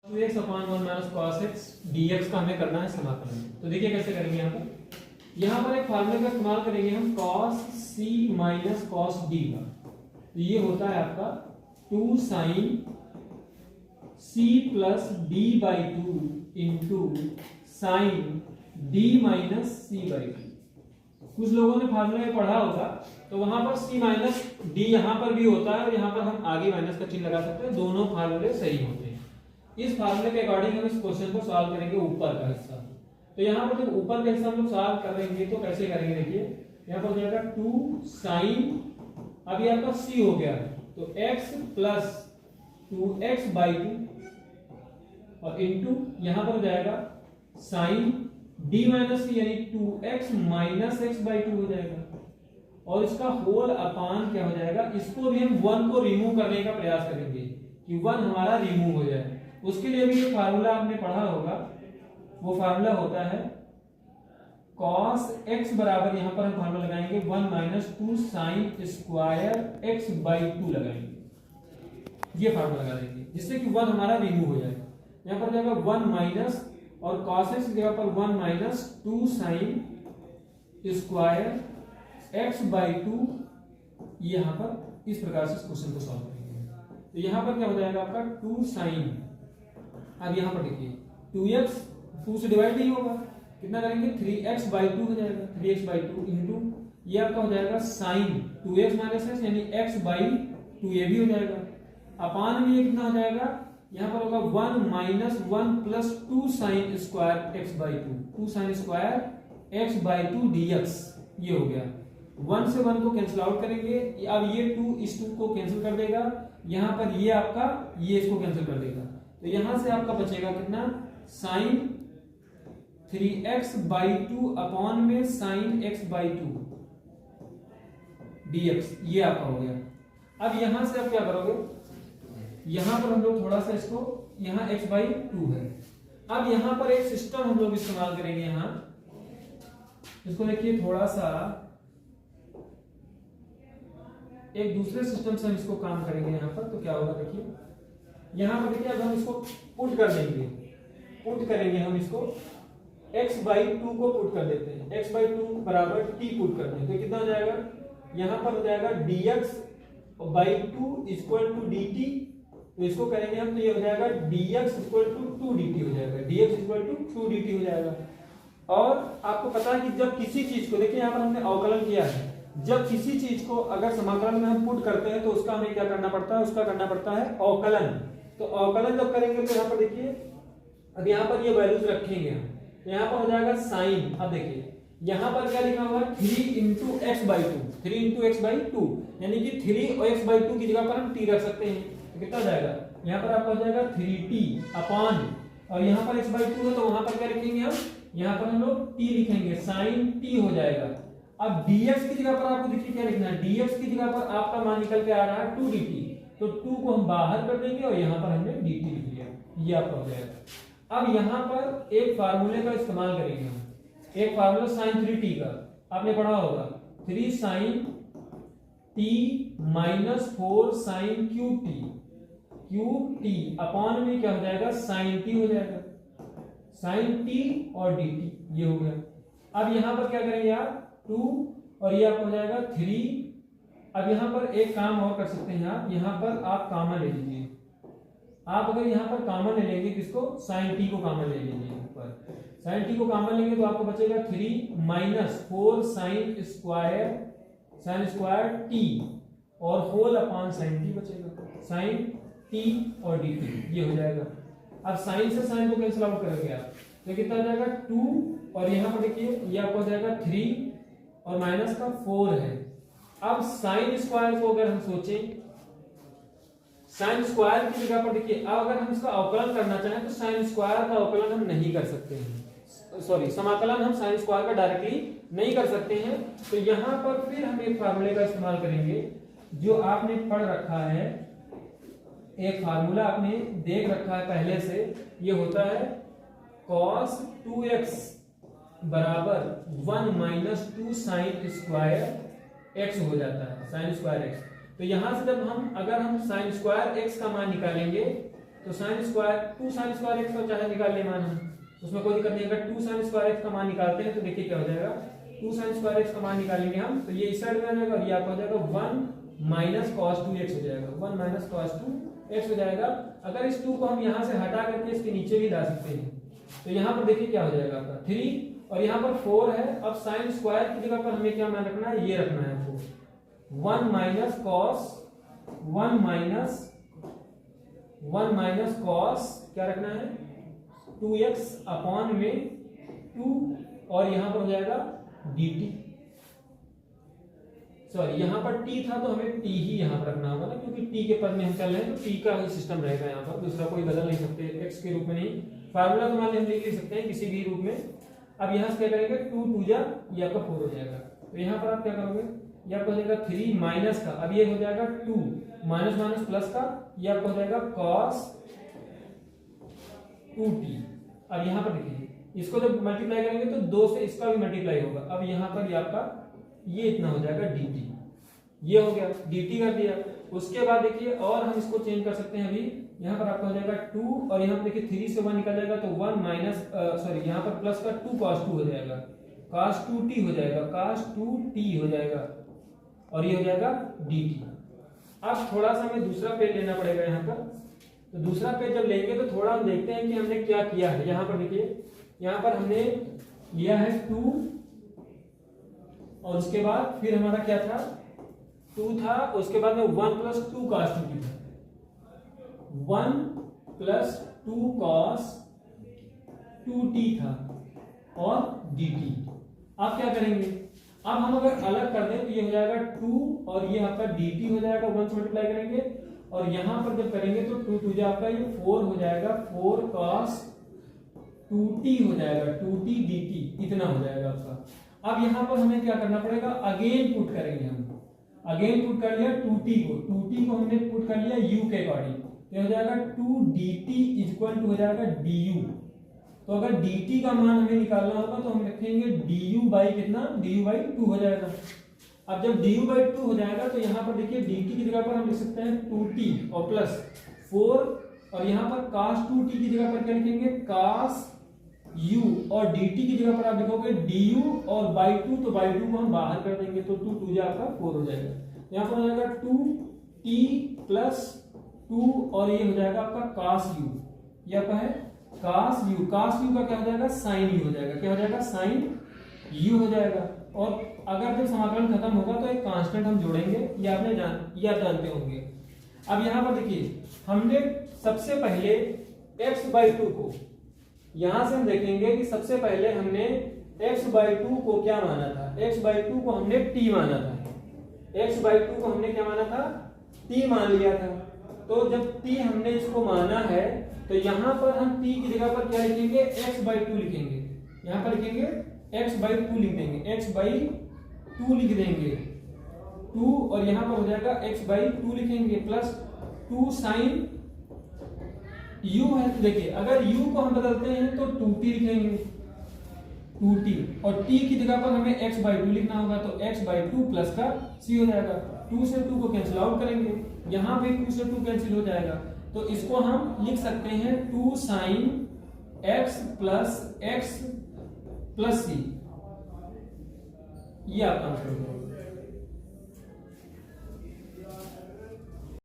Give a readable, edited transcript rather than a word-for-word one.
2x upon 1 minus cos x dx का हमें करना है समाकलन। तो देखिए कैसे करेंगे यहाँ पर एक फार्मूले का इस्तेमाल करेंगे हम cos c minus cos d का। तो ये होता है आपका 2 sin c plus d by 2 into sine d minus c by 2। कुछ लोगों ने फार्मूले में पढ़ा होगा तो वहां पर c माइनस d यहाँ पर भी होता है और यहाँ पर हम आगे माइनस का चिन्ह लगा सकते हैं। दोनों फार्मूले सही होते हैं। इस फार्मूले के अकॉर्डिंग हम इस क्वेश्चन को सॉल्व करेंगे ऊपर का हिस्सा। तो यहाँ पर जब ऊपर का हिस्सा हम लोग सॉल्व कर रहेंगे तो कैसे करेंगे, देखिए यहाँ पर हो जाएगा 2 sin, अभी आपका c हो गया तो x प्लस 2x बाई 2 और इंटू यहाँ पर हो जाएगा sin d माइनस c यानी 2x माइनस x बाई 2 हो जाएगा और इसका होल अपान क्या हो जाएगा। इसको भी हम 1 को रिमूव करने का प्रयास करेंगे कि 1 हमारा रिमूव हो जाए। उसके लिए भी एक फार्मूला आपने पढ़ा होगा, वो फार्मूला होता है cos x बराबर, यहाँ पर हम फार्मूला लगाएंगे 1 minus 2 sine square x by 2 लगाएंगे। ये फार्मूला लगा देंगे जिससे कि 1 हमारा रिमूव हो जाए। यहाँ पर जाएगा 1 माइनस और cos x की जगह पर 1 minus 2 sine square x by 2। ये यहाँ पर इस प्रकार से इस क्वेश्चन को सॉल्व करेंगे। तो यहाँ पर क्या हो जाएगा आपका 2 साइन, अब यहाँ पर देखिए 2x 2 से डिवाइड नहीं होगा, कितना करेंगे 3x बाई 2 हो जाएगा, 3x बाई 2 इंटू ये आपका हो जाएगा साइन 2x माइनस x यानी x बाई 2 ये भी हो जाएगा। अपान में ये कितना हो जाएगा, यहाँ पर होगा 1 minus 1 plus 2 sine square x by 2, 2 sine square x by 2 dx। ये हो गया, 1 से 1 को कैंसिल आउट करेंगे। अब ये 2 इस 2 को कैंसिल कर देगा, यहाँ पर ये आपका ये इसको कैंसिल कर देगा। तो यहां से आपका बचेगा कितना, साइन 3x बाई 2 अपॉन में साइन x बाई 2 dx। ये आपका हो गया। अब यहां से आप क्या करोगे, यहां पर हम लोग थोड़ा सा इसको, यहां x बाई 2 है। अब यहां पर एक सिस्टम हम लोग इस्तेमाल करेंगे। यहां इसको देखिए थोड़ा सा एक दूसरे सिस्टम से हम इसको काम करेंगे। यहां पर तो क्या होगा, देखिए यहां पर देखिए अब हम इसको पुट कर देंगे, पुट करेंगे हम इसको x बाई 2 को पुट कर देते हैं। x बाई 2 बराबर t पुट करते हैं तो कितना हो जाएगा, यहां पर हो जाएगा dx by 2 equal to dt। तो इसको करेंगे हम तो ये हो जाएगा dx इक्वल टू 2 dt हो जाएगा, dx इक्वल टू 2 dt हो जाएगा। और आपको पता है कि जब किसी चीज को, देखिए यहाँ पर हमने अवकलन किया है, जब किसी चीज को अगर समाकलन में हम पुट करते हैं तो उसका हमें क्या करना पड़ता है, उसका करना पड़ता है अवकलन। तो अवकलन जब करेंगे तो यहाँ पर देखिए अब यहाँ पर ये वैल्यूज रखेंगे हम, तो यहाँ पर हो जाएगा साइन। अब देखिए यहाँ पर क्या लिखा हुआ है 3 into x by 2, 3 into x by 2 यानी कि 3 और एक्स बाई 2 की जगह पर हम t रख सकते हैं। तो कितना जाएगा, यहाँ पर आपका हो जाएगा 3t अपॉन, और यहाँ पर एक्स बाई 2 है तो वहां पर क्या लिखेंगे हम, यहाँ पर हम लोग t लिखेंगे, साइन t हो जाएगा। अब dx की जगह पर आपको देखिए क्या लिखना है, dx की जगह पर आपका मान निकल के आ रहा है 2 dt, तो 2 को हम बाहर कर देंगे और यहाँ पर हमने dt लिख लिया, ये आपका हो जाएगा। अब यहाँ पर एक फार्मूले का इस्तेमाल करेंगे हम, एक फार्मूला sin 3t का आपने पढ़ा होगा, 3 sin t minus 4 sin cube t upon में क्या हो जाएगा sin t हो जाएगा, sin t और dt ये हो गया। अब यहाँ पर क्या करेंगे आप 2 और ये आपको हो जाएगा 3। अब यहाँ पर एक काम और कर सकते हैं आप, यहाँ पर आप कॉमन ले लीजिए। आप अगर यहाँ पर कॉमन ले लेंगे किसको, sin t को कॉमन ले लीजिए ऊपर, sin t को कॉमन लेंगे तो आपको बचेगा 3 माइनस 4 sin स्क्वायर t और होल अपॉन sin t बचेगा, sin t और dt ये हो जाएगा। अब sin से sin को कैंसिल आउट करेंगे आप तो कितना हो जाएगा 2 और यहाँ पर देखिए ये आपको हो जाएगा 3 और माइनस का 4 है। अब साइन स्क्वायर को अगर हम सोचें, साइन स्क्वायर की जगह पर देखिए अब अगर हम इसका अवकलन करना चाहें तो साइन स्क्वायर का अवकलन हम नहीं कर सकते हैं, सॉरी समाकलन हम साइन स्क्वायर का डायरेक्टली नहीं कर सकते हैं। तो यहाँ पर फिर हम एक फार्मूले का इस्तेमाल करेंगे जो आपने पढ़ रखा है, एक फार्मूला आपने देख रखा है पहले से, ये होता है cos 2x बराबर 1 माइनस 2 साइन स्क्वायर x हो जाता है, साइन स्क्वायर x। तो यहां से जब हम अगर हम साइन स्क्वायर x का मान निकालेंगे तो sine square 2 sine square x का चाहे निकाल ले मान हम, उसमें कोई दिक्कत नहीं। अगर 2 साइन स्क्वायर एक्स का मान निकालते हैं तो देखिए क्या हो जाएगा, 2 साइन स्क्वायर एक्स का मान निकालेंगे हम तो ये इस साइड में आ जाएगा और ये आपका हो जाएगा 1 माइनस कॉस 2x हो जाएगा, 1 माइनस कॉस 2x हो जाएगा। अगर इस 2 को हम यहाँ से हटा करके इसके नीचे भी ला सकते हैं तो यहाँ पर देखिए क्या हो जाएगा आपका 3 और यहाँ पर 4 है। अब साइन स्क्वायर की जगह पर हमें क्या मान रखना है, ये रखना है आपको 1 माइनस कॉस 1 माइनस कॉस क्या रखना है 2x अपॉन में 2 और यहाँ पर हो जाएगा dt। सॉरी यहाँ पर t था तो हमें t ही यहाँ पर रखना होगा ना, क्योंकि t के पद में हम चल रहे हैं तो t का ही सिस्टम रहेगा यहाँ पर, दूसरा कोई बदल नहीं सकते x के रूप में नहीं। फार्मूला तो मान हम लिख सकते हैं किसी भी रूप में। अब यहाँ से क्या करेंगे 2 2 जा ये आपका 4 हो जाएगा, तो यहाँ पर आप क्या करोगे, ये आपका हो जाएगा 3 माइनस का, अब ये हो जाएगा 2 माइनस माइनस प्लस का, ये आपका हो जाएगा cos 2t। अब यहाँ पर देखिए इसको जब मल्टीप्लाई करेंगे तो 2 से इसका भी मल्टीप्लाई होगा। अब यहाँ पर ये आपका ये इतना हो जाएगा dt, ये हो गया dt कर दिया। उसके बाद देखिए और हम इसको चेंज कर सकते हैं, अभी यहाँ पर आपका हो जाएगा 2 और यहाँ पर देखिए 3 से 1 निकल जाएगा तो 1 माइनस सॉरी यहाँ पर प्लस का 2 cos 2 हो जाएगा, cos 2t हो जाएगा, cos 2t हो जाएगा और ये हो जाएगा dt। अब थोड़ा सा हमें दूसरा पेज लेना पड़ेगा यहाँ पर, तो दूसरा पेज जब लेंगे तो थोड़ा हम देखते हैं कि हमने क्या किया है। यहाँ पर देखिए यहाँ पर हमने लिया है 2 और उसके बाद फिर हमारा क्या था 2 था, उसके बाद में 1 प्लस 2 cos 2t था, 1 प्लस 2 cos 2t था और dt। अब क्या करेंगे, अब हम अगर अलग कर दें तो ये हो जाएगा 2 और ये आपका dt हो जाएगा, 1 से मल्टीप्लाई करेंगे और यहां पर जब करेंगे तो 2 2 आपका ये 4 हो जाएगा, 4 cos 2t हो जाएगा, 2t dt इतना हो जाएगा आपका। अब यहां पर हमें क्या करना पड़ेगा, अगेन पुट करेंगे हम, अगेन पुट कर लिया 2t को हमने पुट कर लिया u के अकॉर्डिंग, ये हो जाएगा 2 dt इक्वल टू हो जाएगा du। तो अगर dt का मान हमें निकालना होगा तो हम रखेंगे du बाई कितना, du बाई 2 हो जाएगा। अब जब du बाई 2 हो जाएगा तो यहाँ पर देखिए dt की जगह पर हम लिख सकते हैं 2t और प्लस 4 और यहाँ पर cos 2t की जगह पर क्या लिखेंगे cos u और dt की जगह पर आप लिखोगे du और बाई 2, तो बाई 2 को हम बाहर कर देंगे तो 2 2 आपका 4 हो जाएगा। यहाँ पर हो जाएगा 2t प्लस 2 और ये हो जाएगा आपका cos u, ये आपका है cos u का क्या हो जाएगा sin u हो जाएगा, क्या हो जाएगा sin u हो जाएगा। और अगर जब समाकलन खत्म होगा तो एक कांस्टेंट हम जोड़ेंगे, ये आप जानते होंगे। अब यहाँ पर देखिए हमने सबसे पहले x/2 को, यहां से हम देखेंगे कि सबसे पहले हमने x/2 को क्या माना था, x/2 को हमने t माना था, x/2 को हमने क्या माना था, t मान लिया था। तो जब t हमने इसको माना है तो यहां पर हम t की जगह पर क्या लिखेंगे, x/2 लिखेंगे, यहां पर लिखेंगे x/2 लिख देंगे, x/2 लिख देंगे 2 और यहां पर हो जाएगा x/2 लिखेंगे प्लस 2 sin u है। तो देखिए अगर u को हम बदलते हैं तो 2t लिखेंगे, 2t और t की जगह पर हमें x/2 लिखना होगा तो x/2 प्लस का c हो जाएगा। 2 से 2 को कैंसिल आउट करेंगे, यहां पे 2 से 2 कैंसिल हो जाएगा तो इसको हम लिख सकते हैं 2 sin x प्लस c, ये आपका आंसर होगा।